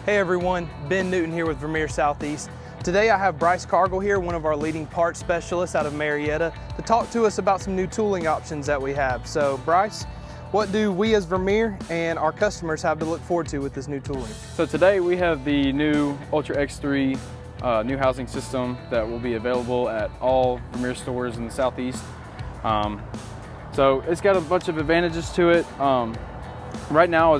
Hey everyone, Ben Newton here with Vermeer Southeast. Today I have Bryce Cargal here, one of our leading parts specialists out of Marietta, to talk to us about some new tooling options that we have. So Bryce, what do we as Vermeer and our customers have to look forward to with this new tooling? So today we have the new Ultra X3 new housing system that will be available at all Vermeer stores in the Southeast. So it's got a bunch of advantages to it. Right now,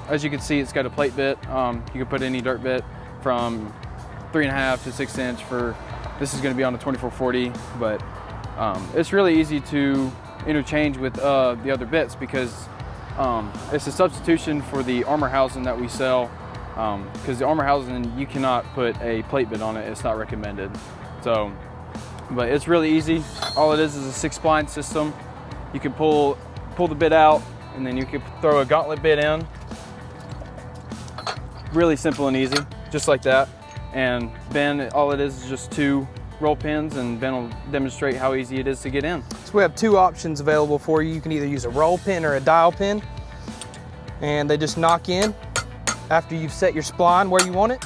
as you can see, it's got a plate bit. You can put any dirt bit from 3.5 to 6 inch for, this is going to be on a 2440, but it's really easy to interchange with the other bits because it's a substitution for the armor housing that we sell, because the armor housing, you cannot put a plate bit on it. It's not recommended. So, but it's really easy. All it is a 6-spline system. You can pull the bit out, and then you can throw a gauntlet bit in. Really simple and easy, just like that. And Ben, all it is just 2 roll pins, and Ben will demonstrate how easy it is to get in. So we have 2 options available for you. You can either use a roll pin or a dial pin, and they just knock in after you've set your spline where you want it.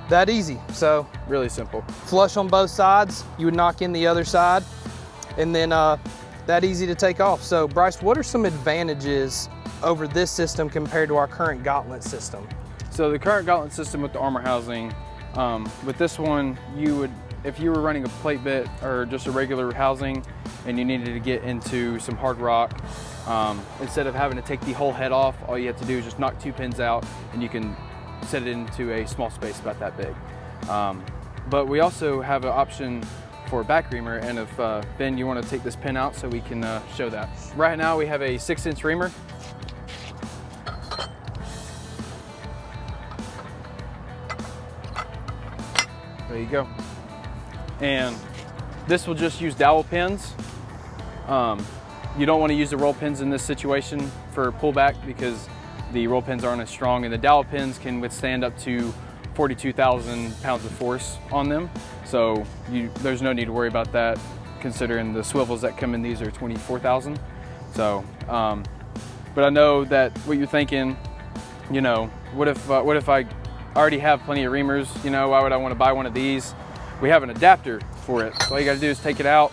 That easy. So Really simple. Flush on both sides, you would knock in the other side, and then that easy to take off. So Bryce, what are some advantages over this system compared to our current gauntlet system? So the current gauntlet system with the armor housing, with this one, if you were running a plate bit or just a regular housing and you needed to get into some hard rock, instead of having to take the whole head off, all you have to do is just knock 2 pins out and you can set it into a small space about that big. But we also have an option for a back reamer, and if Ben, you want to take this pin out so we can show that. Right now we have a 6-inch reamer. There you go. And this will just use dowel pins. You don't want to use the roll pins in this situation for pullback because the roll pins aren't as strong, and the dowel pins can withstand up to 42,000 pounds of force on them. So there's no need to worry about that, considering the swivels that come in these are 24,000. So, but I know that what you're thinking, you know, what if I already have plenty of reamers, you know, why would I want to buy one of these? We have an adapter for it. So all you got to do is take it out.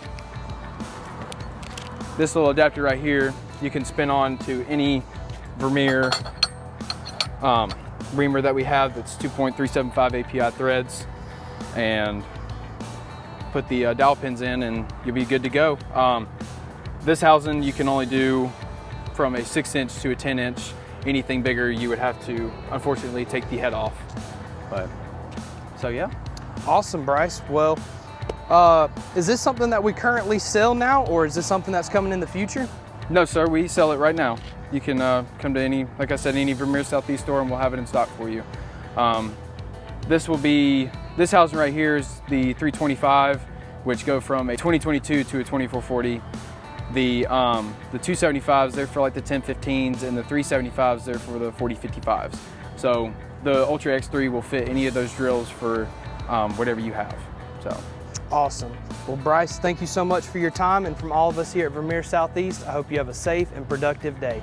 This little adapter right here, you can spin on to any Vermeer reamer that we have that's 2.375 API threads, and put the dowel pins in and you'll be good to go. This housing you can only do from a 6-inch to a 10-inch. Anything bigger you would have to unfortunately take the head off. But so yeah. Awesome, Bryce. Well, is this something that we currently sell now, or is this something that's coming in the future? No sir, we sell it right now. You can come to any, like I said, any Vermeer Southeast store and we'll have it in stock for you. This housing right here is the 325, which go from a 2022 to a 2440. The 275s, they're for like the 1015s, and the 375s, they're for the 4055s. So the Ultra X3 will fit any of those drills for whatever you have. So. Awesome. Well, Bryce, thank you so much for your time, and from all of us here at Vermeer Southeast, I hope you have a safe and productive day.